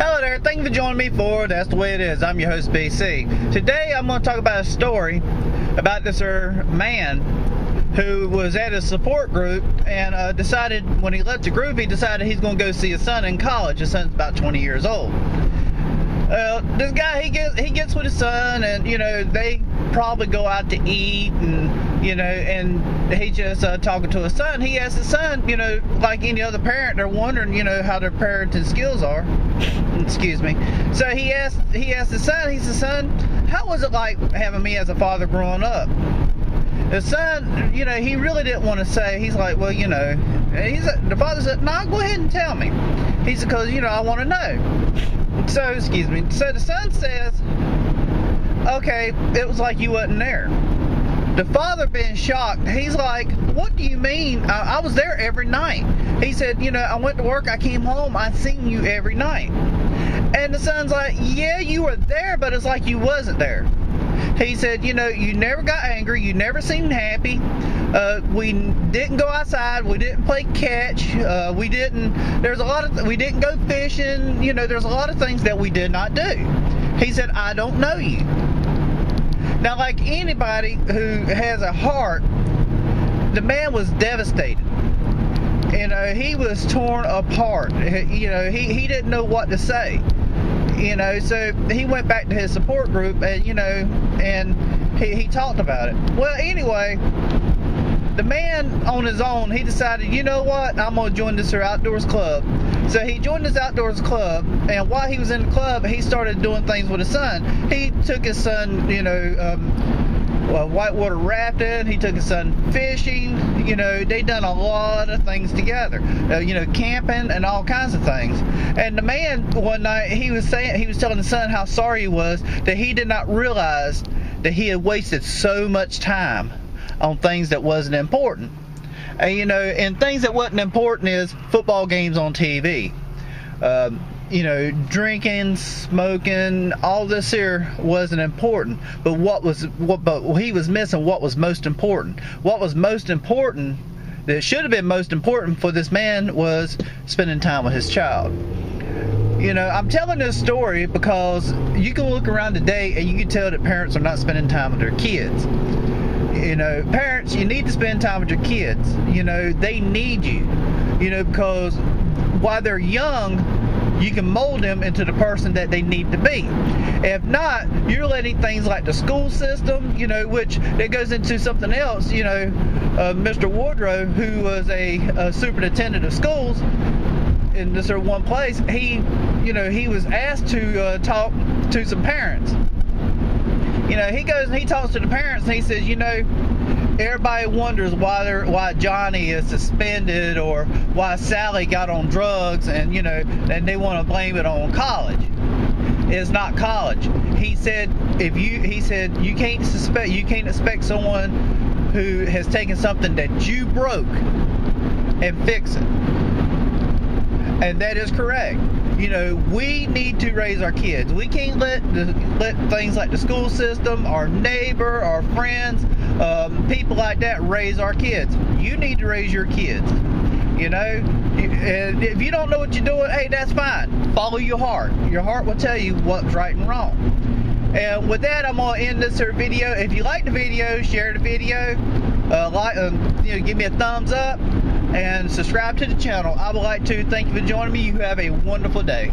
Hello there, thank you for joining me for That's the Way It Is. I'm your host, BC. Today I'm going to talk about a story about this man who was at a support group and decided when he left the group, he decided he's going to go see his son in college. His son's about 20 years old. This guy, he gets with his son, and they probably go out to eat, and he just talking to his son. He asks his son, like any other parent, they're wondering, how their parenting skills are. Excuse me. So he asked his son. He said, "Son, how was it like having me as a father growing up?" The son, he really didn't want to say. He's like, well, the father said, "No, go ahead and tell me." He said, "Because, I want to know." So, excuse me. So the son says, "Okay, it was like you wasn't there." The father being shocked, he's like, "What do you mean? I was there every night." He said, "I went to work, I came home, I seen you every night." And the son's like, "Yeah, you were there, but it's like you wasn't there." He said, "You never got angry, you never seemed happy. We didn't go outside, we didn't play catch, we didn't go fishing, there's a lot of things that we did not do." He said, "I don't know you." Now, like anybody who has a heart, the man was devastated. He was torn apart. He didn't know what to say. So he went back to his support group, and he talked about it. Well, anyway, the man on his own, he decided, you know what, I'm going to join this outdoors club. So he joined this outdoors club, and while he was in the club, he started doing things with his son. He took his son, whitewater rafting. He took his son fishing. They done a lot of things together. Camping and all kinds of things. And the man one night, he was telling his son how sorry he was that he did not realize that he had wasted so much time on things that wasn't important. And things that wasn't important is football games on TV. Drinking, smoking, all this here wasn't important. But he was missing what was most important. What was most important, that should have been most important for this man, was spending time with his child. I'm telling this story because you can look around today and you can tell that parents are not spending time with their kids. Parents, you need to spend time with your kids. They need you. Because while they're young, you can mold them into the person that they need to be. If not, you're letting things like the school system, which that goes into something else. Mr. Woodrow, who was a superintendent of schools in this one place, he was asked to talk to some parents. He goes and he talks to the parents, and he says, everybody wonders why Johnny is suspended or why Sally got on drugs, and they want to blame it on college. It's not college. He said you can't expect someone who has taken something that you broke and fix it. And that is correct. We need to raise our kids. We can't let things like the school system, our neighbor, our friends, people like that raise our kids. You need to raise your kids. And if you don't know what you're doing, hey, that's fine. Follow your heart. Your heart will tell you what's right and wrong. And with that, I'm going to end this here video. If you like the video, share the video. Give me a thumbs up and subscribe to the channel. I would like to thank you for joining me. You have a wonderful day.